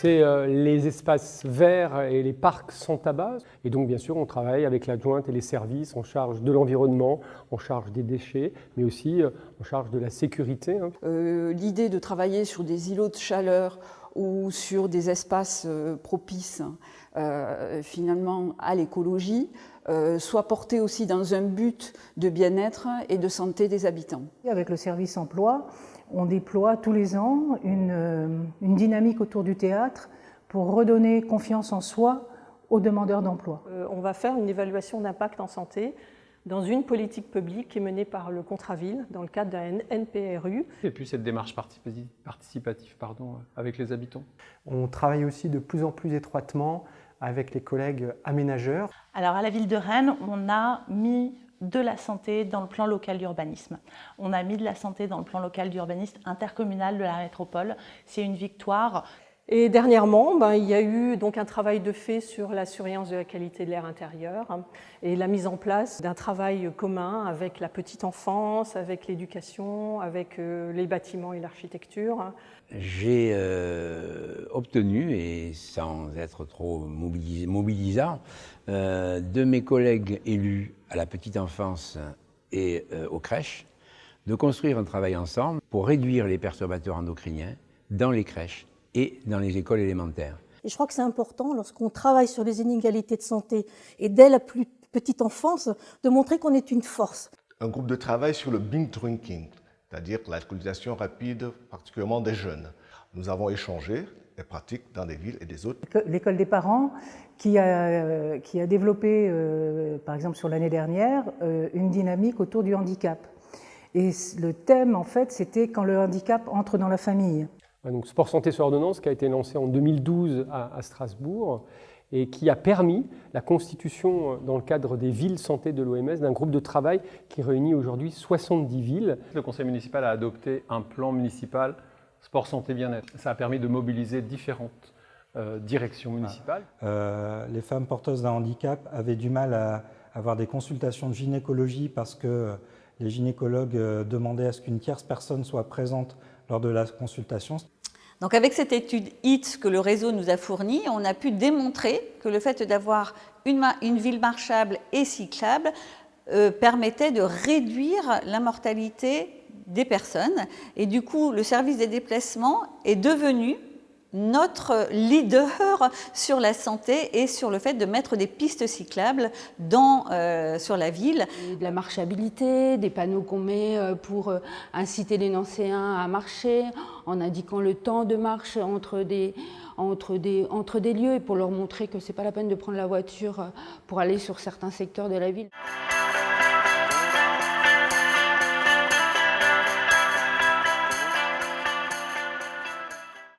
les espaces verts et les parcs sans tabac. Et donc, bien sûr, on travaille avec l'adjointe et les services en charge de l'environnement, en charge des déchets, mais aussi en charge de la sécurité. L'idée de travailler sur des îlots de chaleur ou sur des espaces propices finalement à l'écologie, soit portée aussi dans un but de bien-être et de santé des habitants. Avec le service emploi, on déploie tous les ans une dynamique autour du théâtre pour redonner confiance en soi aux demandeurs d'emploi. On va faire une évaluation d'impact en santé dans une politique publique qui est menée par le Contraville dans le cadre d'un NPRU. Et puis cette démarche participative avec les habitants. On travaille aussi de plus en plus étroitement avec les collègues aménageurs. Alors à la ville de Rennes, on a mis de la santé dans le plan local d'urbanisme. On a mis de la santé dans le plan local d'urbanisme intercommunal de la métropole. C'est une victoire. Et dernièrement, il y a eu donc un travail de fait sur la surveillance de la qualité de l'air intérieur et la mise en place d'un travail commun avec la petite enfance, avec l'éducation, avec les bâtiments et l'architecture. J'ai obtenu, et sans être trop mobilisant, de mes collègues élus à la petite enfance et aux crèches, de construire un travail ensemble pour réduire les perturbateurs endocriniens dans les crèches et dans les écoles élémentaires. Et je crois que c'est important, lorsqu'on travaille sur les inégalités de santé et dès la plus petite enfance, de montrer qu'on est une force. Un groupe de travail sur le binge drinking, c'est-à-dire l'alcoolisation rapide, particulièrement des jeunes. Nous avons échangé les pratiques dans des villes et des autres. L'école des parents qui a développé, par exemple sur l'année dernière, une dynamique autour du handicap. Et le thème, en fait, c'était quand le handicap entre dans la famille. Donc, Sport Santé sur ordonnance qui a été lancé en 2012 à Strasbourg et qui a permis la constitution dans le cadre des villes santé de l'OMS d'un groupe de travail qui réunit aujourd'hui 70 villes. Le conseil municipal a adopté un plan municipal sport santé bien-être. Ça a permis de mobiliser différentes directions municipales. Les femmes porteuses d'un handicap avaient du mal à avoir des consultations de gynécologie parce que les gynécologues demandaient à ce qu'une tierce personne soit présente lors de la consultation. Donc avec cette étude HIT que le réseau nous a fournie, on a pu démontrer que le fait d'avoir une ville marchable et cyclable permettait de réduire la mortalité des personnes. Et du coup, le service des déplacements est devenu notre leader sur la santé et sur le fait de mettre des pistes cyclables sur la ville. De la marchabilité, des panneaux qu'on met pour inciter les Nancéens à marcher, en indiquant le temps de marche entre des lieux et pour leur montrer que ce n'est pas la peine de prendre la voiture pour aller sur certains secteurs de la ville.